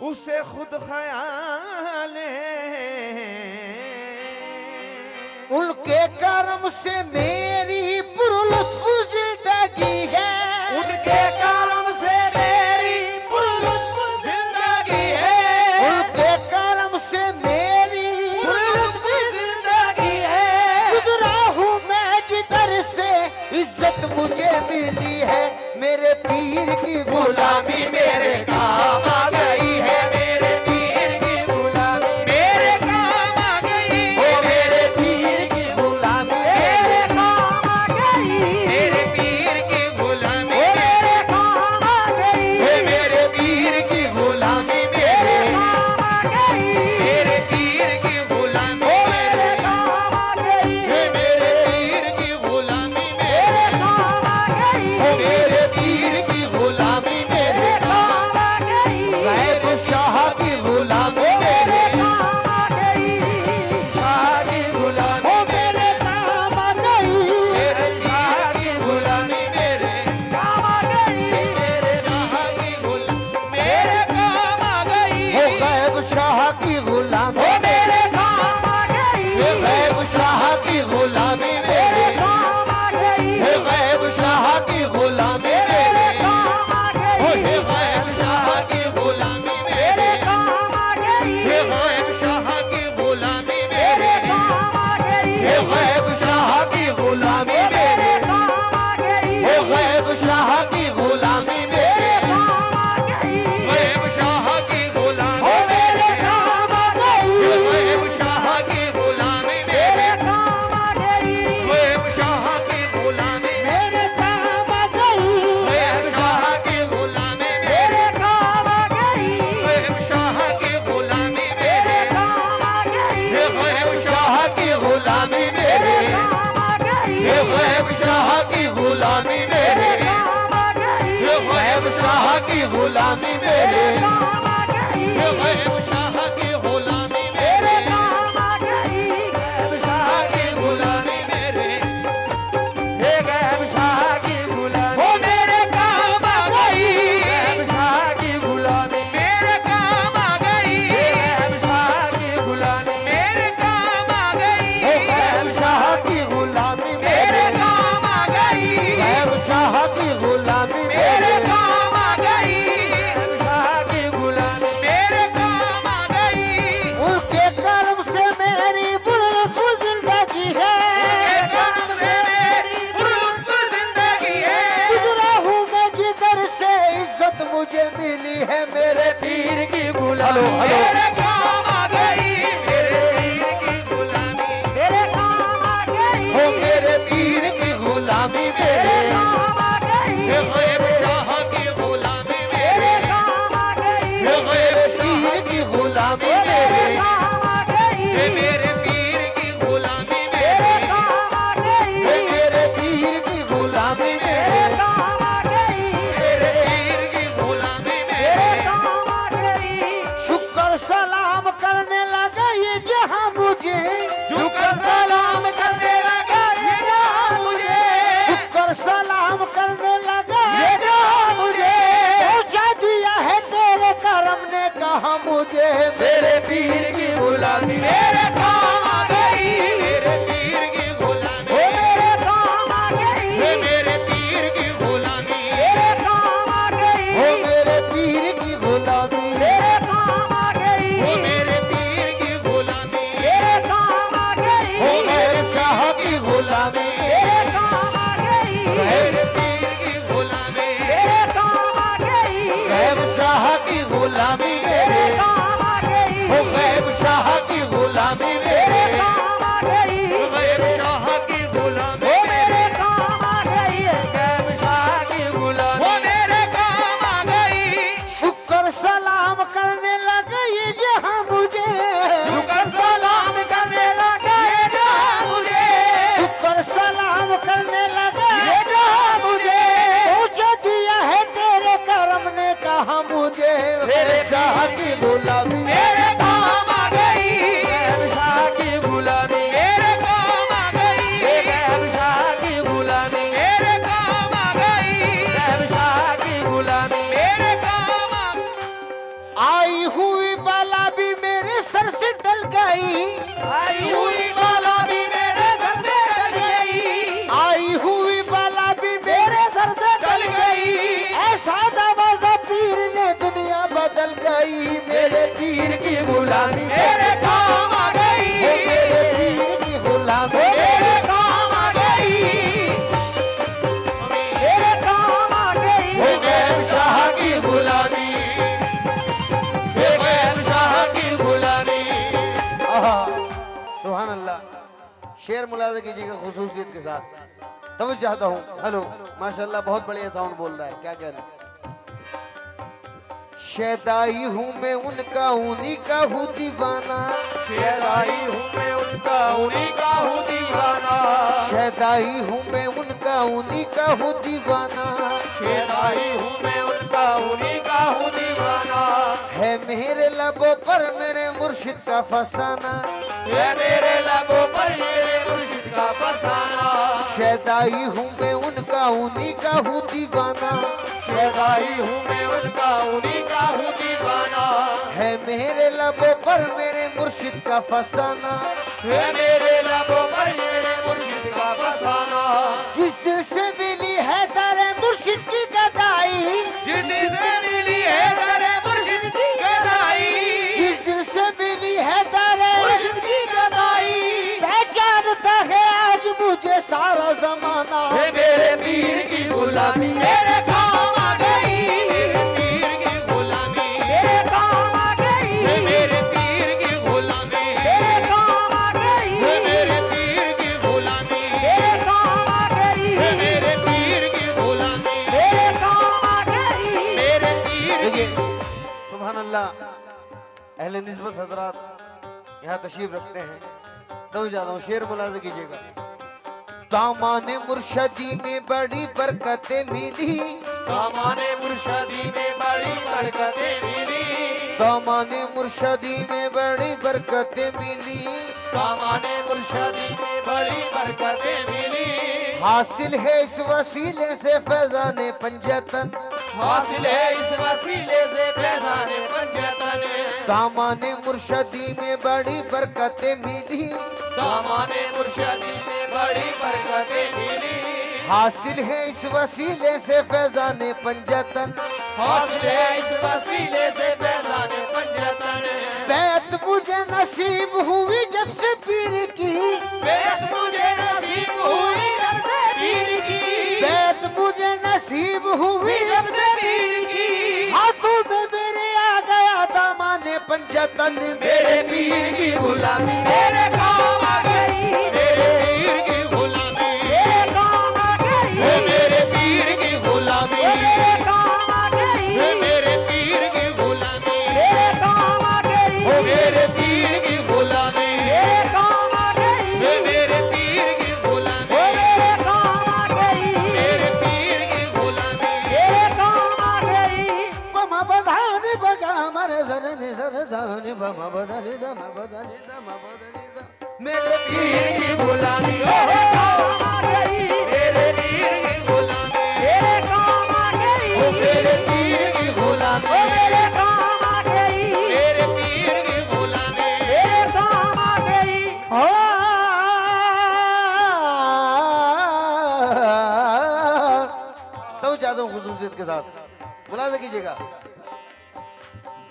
उसे खुद ख्याल उनके कर्म से मेरी पुरलुत्फ जिंदगी है, उनके कर्म से मेरी पुरलुत्फ जिंदगी है, उनके कर्म से मेरी पुरलुत्फ जिंदगी है। गुजरा हूँ मैं जिधर से इज्जत मुझे मिली है, मेरे पीर की गुलामी मेरे काम आ गई है, मेरे पीर की गुलामी मेरे काम आ गई, ओ मेरे पीर की गुलामी मेरे काम आ गई, मेरे पीर की गुलामी मेरे काम आ गई, मेरे पीर की गुलामी मेरे काम आ गई, मेरे पीर की गुलामी मेरे काम आ गई, मेरे पीर की गुलामी मेरे काम आ गई, मेरे पीर की गुलामी मेरे काम आ गई, गैब शाह की गुलामी मेरे काम आ गई, शाह की गुलामी मेरे काम आ गई, मेरे शाह की गुलामी मेरे काम आ गई, मेरे शाह की गुलामी मेरे काम आ गई, वो गैब शाह की गुलामी मेरे काम आ गई, गैब शाह की गुलामी मेरे काम आ गई, गैब शाह की गुलामी मेरे काम आ गई, गैब शाह की गुलामी मेरे काम आ गई, गैब शाह की गुलामी मेरे काम आ गई, गैब शाह की गुलामी मेरे काम आ गई, गैब शाह की गुलामी मेरे काम आ गई, गैब शाह की गुलामी मेरे काम आ गई, गैब शाह की गुलामी मेरे काम आ गई, गैब शाह की गुलामी मेरे काम आ गई, गैब शाह की गुलामी मेरे काम आ गई, गैब शाह की गुलामी मेरे काम आ गई, गैब शाह की गुलामी मेरे काम आ गई, गैब शाह की गुलामी मेरे काम आ गई, गैब शाह की गुलामी मेरे काम आ गई, गैब शाह की गुलामी मेरे काम आ गई, गैब शाह की गुलामी मेरे हे गैब शाह की गुलामी ओ मेरे काम आ गई गैब शाह की गुलामी मेरे काम आ गई गैब शाह की गुलामी मेरे काम आ गई गैब शाह की गुलामी मेरे मेरे काम आ गई गैब शाह की गुलामी मेरे मेरे काम आ गई गैब शाह की गुलामी मेरे काम आ गई उनके कर्म से मेरी बुलंद जिंदगी है, कर्म से मेरी पुरलुत्फ जिंदगी है गुजरा हूँ मैं जिधर से इज्जत मुझे मिली है, मेरे पीर की गुलामी मेरे काम आ गई मेरे पीर की गुलामी मेरे काम आ गई हो मेरे पीर की गुलामी मेरे काम आ गई गैब शाह की गुलामी मेरे काम आ गई मेरे पीर की गुलामी मेरे काम आ गई मेरे पीर की गुलामी मेरे काम आ गई मेरे पीर की गुलामी मेरे काम आ गई मेरे पीर की गुलामी मेरे काम आ गई शुक्र सलाम करने लगा ये जहां मुझे, झुककर सलाम करने लगा ये जहां मुझे शुक्र सलाम करने लगा ये जहां मुझे पहुंचा दिया है तेरे करम ने कहा मुझे, मेरे पीर की गुलामी मेरे काम आ गई मेरे पीर की गुलामी मेरे काम आ गई मेरे पीर की गुलामी मेरे काम आ गई हो मेरे पीर की गुलामी मेरे काम आ गई वो मेरे पीर की गुलामी मेरे काम आ गई हो गैब शाह की गुलामी मेरे काम आ गई मेरे पीर की गुलामी मेरे काम आ गई गैब शाह की गुलामी मेरे काम आ गई हो गैब शाह की गुलामी मेरे काम आ गई गैब शाह की गुलामी मेरे काम आ गई गैब शाह की गुलामी वो मेरे काम आ गई शुक्र सलाम करने लगा ये जहां मुझे, झुककर सलाम करने लगा ये जहां मुझे शुक्र सलाम करने लगा ये जहां मुझे पहुंचा दिया है तेरे करम ने कहा मुझे, मेरे शाह की गुलामी मेरे काम आ गई गैब शाह की गुलामी मेरे काम आ गई गैब शाह की गुलामी मेरे काम आ गई गैब शाह की गुलामी मेरे काम आ आई आई हुई बाला भी मेरे सर से टल गई, आई हुई बाला भी मेरे सर से टल गई, आई हुई बाला भी मेरे सर से टल गई। ऐसा नवाजा पीर ने दुनिया बदल गई, मेरे पीर की गुलामी मेरे काम आ गई, ओ मेरे पीर की गुलामी मेरे काम आ गई, मेरे काम आ गई। हो गैब शाह की गुलामी, हो गैब शाह की गुलामी। सुभान अल्लाह। शेर मुलाजा कीजिएगा खुसूसियत के साथ। तवज्जो चाहता हूँ। हेलो माशाल्लाह बहुत बढ़िया साउंड बोल रहा है, क्या कह रहे हैं। शैदाई हूँ मैं उनका उन्हीं का हूँ दीवाना, शैदाई हूँ मैं उनका उन्हीं का हूँ दीवाना, शैदाई हूँ मैं उनका उन्हीं का हूँ दीवाना, शैदाई हूँ मैं उनका उन्हीं का हूँ दीवाना। है मेरे लबों पर मेरे मुर्शिद का फसाना, ये मेरे लबों पर मेरे मुर्शिद का फसाना। शैदाई हूँ मैं उनका उन्हीं का हूँ दीवाना, शैदाई हूँ मैं उनका उन्हीं का हूँ दीवाना। है मेरे लबों पर मेरे मुर्शिद का फसाना, ये मेरे लबों पर मेरे मुर्शिद का फसाना। जिस दिल से मिली है दरे मुर्शिद की गदाई, जितनी से मिली है दरे मुर्शिद की गदाई, जिस दिल से मिली है दरे मुर्शिद की गदाई। पहचानता है आज मुझे सारा जमाना, ये मेरे पीर की गुलामी मेरे काम आ गई, मेरे पीर की गुलामी मेरे काम आ गई, ये मेरे पीर की गुलामी, मेरे काम आ गई, ये मेरे पीर की गुलामी, मेरे काम आ गई, ये मेरे पीर की गुलामी, मेरे काम आ गई। मेरे पीर की। देखिए सुभान अल्लाह। अहले निस्बत हजरात यहाँ तशरीफ रखते हैं, तो जाता हूँ। शेर मुलाजा कीजिएगा। दामाने मुर्शदी में बड़ी बरकतें मिली, दामाने मुर्शदी में बड़ी बरकतें मिली, दामाने मुर्शदी में बड़ी बरकतें मिली, दामाने मुर्शदी में बड़ी बरकतें मिली। हासिल है इस वसीले से फैजाने पंजतन, हासिल है इस वसीले से फैजाने पंजतन। दामाने मुर्शदी में बड़ी बरकतें मिली, दामाने मुर्शदी में बड़ी बरकतें मिली। हासिल है इस वसीले से फैजाने पंजतन, हासिल है इस वसीले से फैजाने पंजतन। बैत मुझे नसीब हुई जब से पीर की, बैत मुझे नसीब हुई जब से पीर की, बैत मुझे नसीब हुई जब से पीर की। हाथों में मेरे आ गया दामाने पंजतन, मेरे पीर की गुलामी मेरे काम आ गई, मेरे पीर की गुलामी मेरे काम आ गई, हे मेरे पीर की गुलामी, मेरे काम आ गई, हे मेरे पीर की गुलामी, मेरे काम आ गई, हो मेरे पीर की गुलामी, मेरे काम आ गई, हे मेरे पीर की गुलामी, मेरे काम आ गई, मेरे पीर की गुलामी। मेरे काम आ गई। बमा बधाने बगा मरे जरने जरदाने बमा बधाने दमा बधाने दमा बधाने दा, मेरे पीर पीर की गुलामी, मेरे काम आ गई, मेरे पीर की गुलामी, मेरे काम आ गई, हो मेरे पीर की गुलामी, मेरे काम आ गई, मेरे पीर की गुलामी। मेरे काम आ गई। तो जाता हूँ खुसूसियत के साथ, मुलाजा कीजिएगा।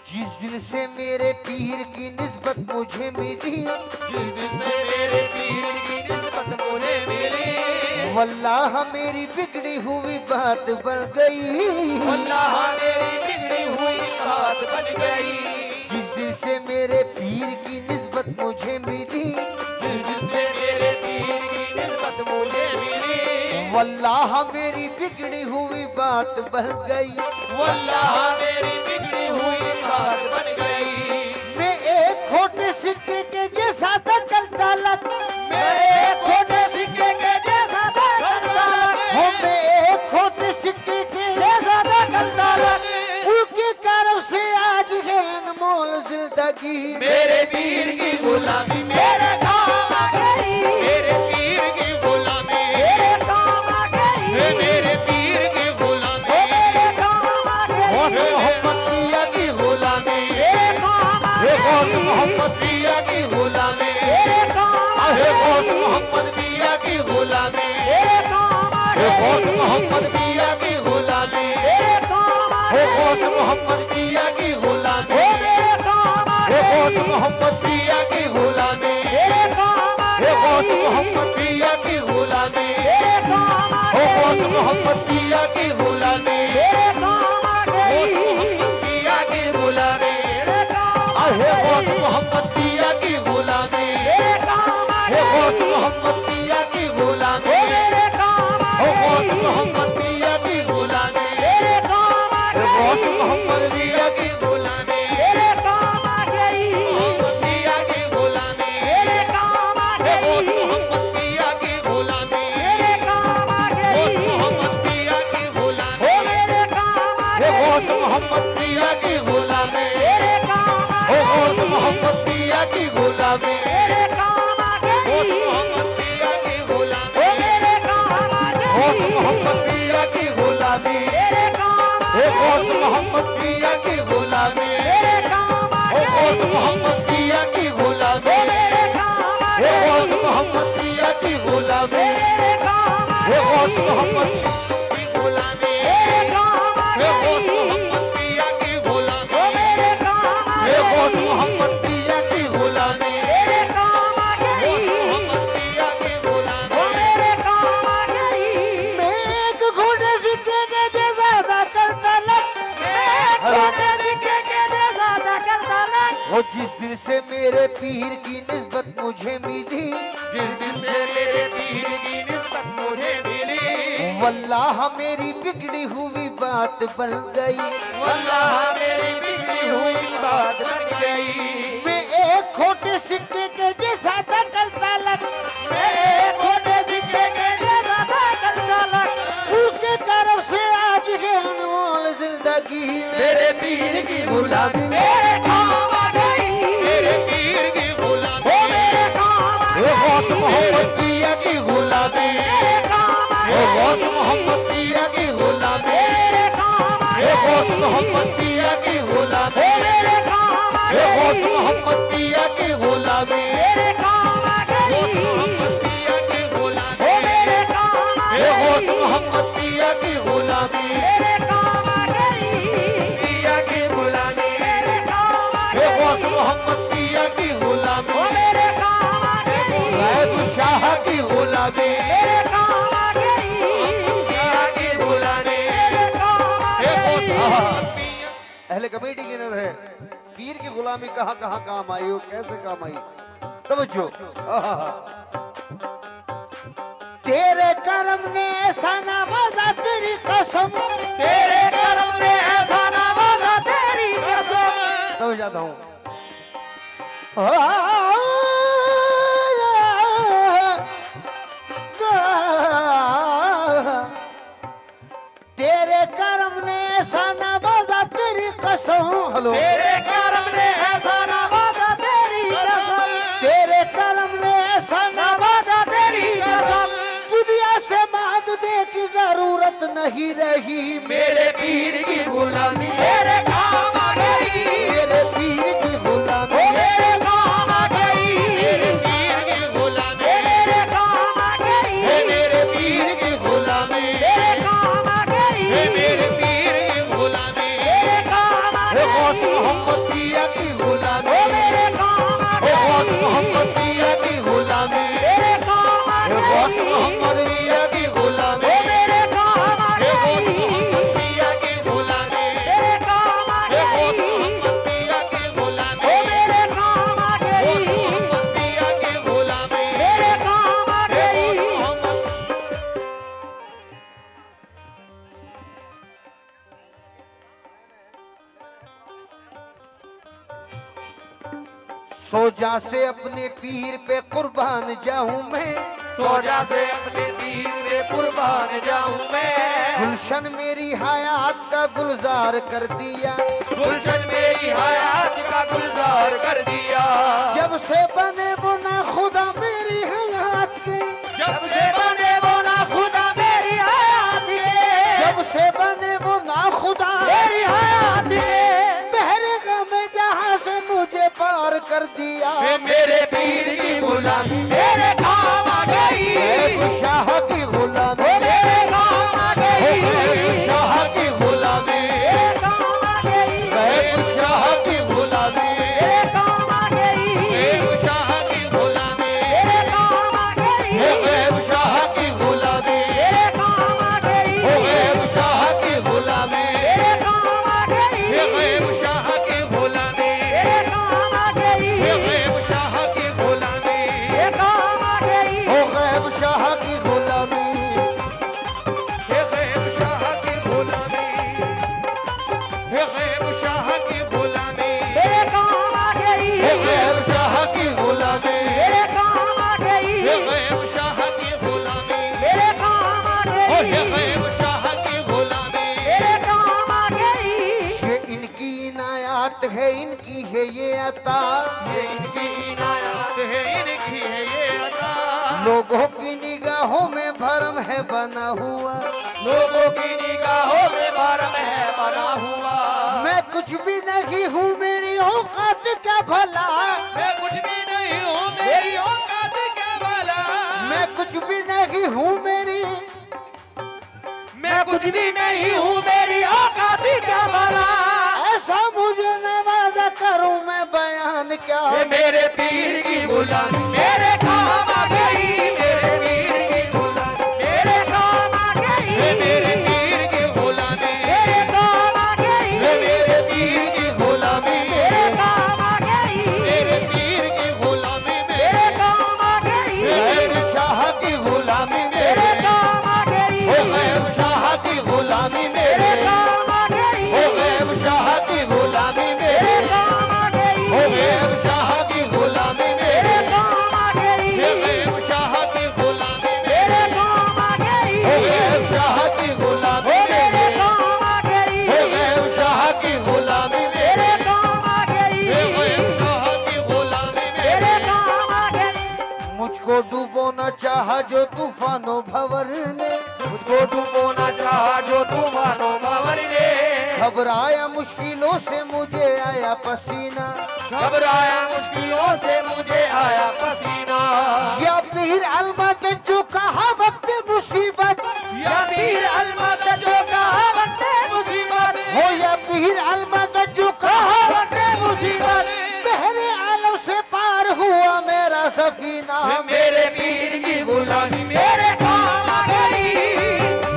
जिस दिन से मेरे पीर की निस्बत मुझे मिली, जिस दिन से मेरे पीर की निस्बत मुझे मिली, वल्लाह मेरी बिगड़ी हुई बात बन गई, वल्लाह मेरी बिगड़ी हुई बात बन गई। जिस दिन से मेरे पीर की निस्बत मुझे मिली, जिस दिन से मेरे पीर की निस्बत मुझे मिली, वल्लाह मेरी बिगड़ी हुई बात बन गई, वल्लाह मेरी बिगड़ी हुई बात बन गई। मैं एक खोटे सिक्के के जैसा था कल तालक, मैं एक खोटे सिक्के के जैसा था कंसालक, हो मैं एक खोटे सिक्के के जैसा था कल तालक, उनके करम से आज है अनमोल जिंदगी, मेरे पीर की गुलामी मेरे काम आ गई, मेरे पीर की गुलामी, मेरे काम आ गई, मेरे पीर की गुलामी, मेरे काम आ गई, मोहम्मदिया की गुलामी, मेरे गौस मोहम्मद पिया की गुलामी, तेरे काम आ हे गौस गई, मोहम्मद पिया की गुलामी, तेरे काम आ हे गौस गई, मोहम्मद पिया की गुलामी, तेरे काम आ हे गई, गौस मोहम्मद पिया की गुलामी, ओ मेरे काम आ हे गौस गई, मोहम्मद पिया की गुलामी, तेरे काम आ हे गौस गई, मोहम्मद पिया की गुलामी, तेरे काम आ हे गौस गई, मोहम्मद पिया की गुलामी, तेरे काम आ गई, पिया की गुलामी, तेरे काम आ हे गौस गई, मोहम्मद पिया की गुलामी, तेरे काम आ हे गौस गई, मोहम्मद पिया की ओ गुलामी, मेरे काम आ हे गौस गई, मोहम्मद पिया की गुलामी, तेरे काम आ हे गौस गई, मोहम्मद पिया की गुलामी, तेरे काम आ गई, पिया की गुलामी, तेरे काम आ हे गौस गई, मोहम्मद पिया की गुलामी, तेरे काम आ गौस गई, मोहम्मद पिया की ओ गुलामी, मेरे काम आ हे गौस गई, मोहम्मद पिया की गुलामी, तेरे काम आ हे गौस गई, मोहम्मद पिया की गुलामी, तेरे काम आ गौस गई, मोहम्मद पिया की ओ गुलामी, मेरे काम आ गौस गई, मोहम्मद पिया की गुलामी, तेरे काम आ हे गौस गई, मोहम्मद पिया की गुलामी, तेरे काम आ हे गौस गई, मोहम्मद पिया की ओ गुलामी, मेरे काम आ हे गौस गई, मोहम्मद पिया की गुलामी, तेरे काम आ हे गौस गई, मोहम्मद की गुलामी, तेरे काम आ हे गौस गई, मोहम्मद पिया की ओ गुलामी, मेरे काम आ हे गौस गई, मोहम्मद पिया की गुलामी, तेरे काम आ गौस गई, मोहम्मद पिया की ओ गुलामी, मेरे काम आ गई, मैं एक घोड़े सिक्के के जैसा दाखल तलक, मैं एक घोड़े सिक्के के जैसा दाखल तलक, वो जिस दिल से मेरे पीर की निस्बत मुझे मिली, जिस दिन से मेरे पीर की निस्बत मुझे मिली, वल्लाह मेरी बिगड़ी हुई बात बन गई, वल्लाह मेरी बिगड़ी हुई बात बन गई, मैं एक खोटे सिक्के के जैसा दखल तलक, मैं एक घोड़े सिक्के के जैसा दाखल तलक, उनके तरफ से आज है अनमोल जिंदगी मेरे पीर की गुलामी, मेरे काम आ गई, मेरे पीर की ओ गुलामी, मेरे काम आ हे गौस गई, मोहम्मद पिया की गुलामी, मेरे काम आ हे गौस गई, मोहम्मद पिया की गुलामी, मेरे काम आ हे गौस गई, मोहम्मद पिया की गुलामी, ओ मेरे काम आ हे गौस गई, मोहम्मद पिया की गुलामी, मेरे काम आ गौस गई, मोहम्मद पिया की ओ गुलामी, मेरे काम आ हे गौस गई, मोहम्मद पिया की गुलामी, मेरे काम आ गई, पिया की गुलामी, मेरे काम आ हे गौस गई, मोहम्मद पिया की ओ गुलामी, मेरे काम आ गई, गैब शाह की गुलामी, मेरे काम आ गई, पिया की गुलामी, मेरे काम आ हे गौस गई, मोहम्मद पिया, अहले कमेटी की नजर है पीर की गुलामी कहाँ कहाँ काम आई हो कैसे काम आई, तवज्जो आहा। तेरे करम ने ऐसा नवाजा तेरी कसम, तेरे करम ने ऐसा नवाजा तेरी कसम, तब जाता हूँ तेरे करम ने ऐसा नवाजा तेरी कसम, हेलो तेरे करम ने ऐसा नवाजा तेरी कसम, तेरे करम ने ऐसा नवाजा तेरी कसम, दुनिया से मांग दे की जरूरत नहीं रही मेरे पीर की गुलामी, मेरे काम आ गई, मेरे पीर की ओ गुलामी, मेरे काम आ गई, मेरे पीर की गुलामी, मेरे काम आ गई, हे मेरे पीर की गुलामी, मेरे काम आ गई, हे मेरे पीर की गुलामी, मेरे काम आ हे गौस गई, मोहम्मद पिया की ओ गुलामी, मेरे काम आ हे गौस गई, मोहम्मद पिया की गुलामी, मेरे काम आ हे गौस गई, मोहम्मद पिया की गुलामी, ओ मेरे काम आ हे गौस गई, मोहम्मद पिया की गुलामी, मेरे काम आ हे गौस गई, मोहम्मद पिया की ओ गुलामी, मेरे काम आ गौस गई, मोहम्मद पिया की गुलामी, मेरे काम आ हे गौस गई, मोहम्मद सोजा से अपने पीर पे कुर्बान जाऊं मैं, सोजा से अपने पीर पे कुर्बान जाऊं मैं, गुलशन मेरी हयात का गुलजार कर दिया, गुलशन मेरी हयात का गुलजार कर दिया, जब से बने बुना खुदा मेरी हयात के, जब से बने वो ना खुदा मेरी हयात के, जब से बने बुना खुदा मेरी हयात के, बहरे में जहां से मुझे पार पार कर दिया। मेरे पीर की गुलामी मेरे काम आ गई। गैब शाह की गुलामी मेरे काम आ गई। गैब शाह की गुलामी मेरे काम आ गई। गैब शाह की गुलामी मेरे काम आ गई। गैब शाह की गुलामी मेरे काम आ गई। गैब शाह की गुलामी मेरे काम आ गई। गैब शाह की गुलामी मेरे काम आ गई। गैब शाह की गुलामी मेरे काम आ गई। गैब शाह की गुलामी मेरे काम आ गई। गैब शाह की गुलामी गैब शाह की गुलामी गैब शाह की गुलामी मेरे काम आ गई। गैब शाह की गुलामी मेरे काम आ गई। गैब शाह की गुलामी मेरे काम आ गई। गैब शाह की गुलामी मेरे काम आ गई। ये इनकी इनायत है, इनकी है ये अता। ये इनकी इनायत है, इनकी है ये अता। लोगों की निगाहों में भरम है बना हुआ। लोगों की निगाहों में भरम है बना हुआ। मैं कुछ भी नहीं हूँ, मेरी औकात क्या भला। मैं कुछ भी नहीं हूँ, मेरी औकात क्या भला। मैं कुछ भी नहीं हूँ, मेरी मैं कुछ भी नहीं हूँ, मेरी औकात क्या भला। ऐसा मुझे नवाजा करूँ मैं बयान क्या। ये मेरे पीर की गुलामी मेरे काम आ गई। मेरे पीर की गुलामी मेरे काम आ गई। ये मेरे पीर की गुलामी मेरे काम आ गई। ये मेरे पीर की गुलामी मेरे काम आ गई। मेरे पीर की गुलामी मेरे काम आ गई। गैब शाह की गुलामी मेरे मेरे काम आ गई। गैब शाह की गुलामी मेरे मेरे काम आ गई। गैब शाह की गुलामी मेरे मेरे काम आ गई। गैब शाह की गुलामी मेरे मेरे काम आ गई। गैब शाह की गुलामी मेरे काम आ गई। गैब शाह की गुलामी मेरे मेरे काम आ गई। गैब शाह की गुलामी मेरे मेरे काम आ गई। गैब शाह की गुलामी मेरे काम आ गई। मुझको डुबोना चाहा जो तूफानों भंवर ने। मुझको डुबोना चाहा जो तूफानों भंवर ने। घबराया मुश्किलों से मुझे आया पसीना। घबराया मुश्किलों से मुझे आया पसीना। या पीर अलमद जो कहा वक्त मुसीबत। या पीर अलमद जो कहा वक्त मुसीबत। हो या पीर अलमद जो कहा वक्त मुसीबत। बहरे आलम से पार हुआ मेरा सफीना। मेरे पीर की गुलामी मेरे काम आ गई।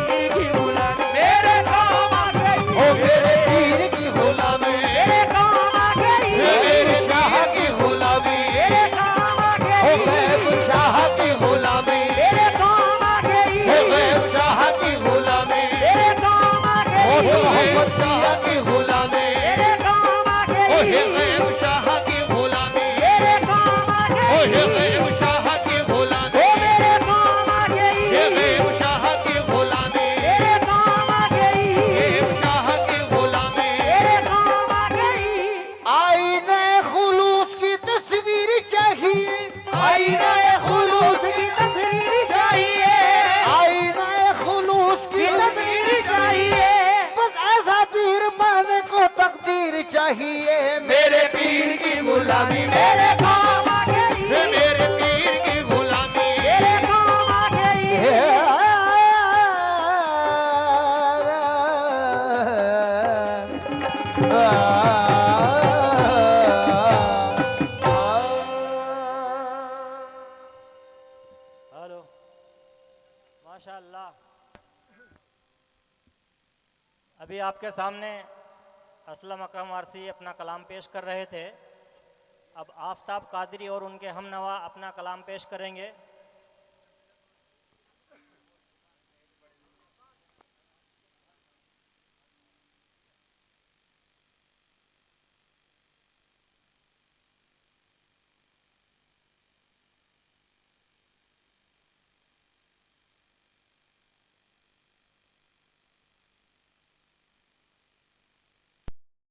पीर की गुलामी मेरे काम आ गई। ओ मेरे पीर की गुलामी मेरे काम आ गई। मेरे शाह की गुलामी मेरे काम आ ओ गई। गैब शाह की गुलामी मेरे काम आ गई। ओ गैब शाह की गुलामी मेरे काम आ ओ गई। मोहम्मद शाह की गुलामी मेरे काम आ ओ ये गई। गैब शाह की गुलामी मेरे काम आ ओ ये गई। गैब शाह की गुलामी ओ मेरे काम आ गई। ये गैब शाह की गुलामी मेरे काम आ गई। गैब शाह की गुलामी मेरे काम आ गई। आईने खुलूस की तस्वीर चाहिए। आईना खुलूस की तस्वीर चाहिए। आईने खुलूस की तस्वीर चाहिए। बस ऐसा पीर माने को तकदीर चाहिए। मेरे पीर की गुलामी मेरे काम आ गई। मेरे पीर की गुलामी मेरे काम आ गई। हेलो माशाअल्लाह। अभी आपके सामने असलम अकरम वारसी अपना कलाम पेश कर रहे थे। अब आफताब कादरी और उनके हमनवा अपना कलाम पेश करेंगे।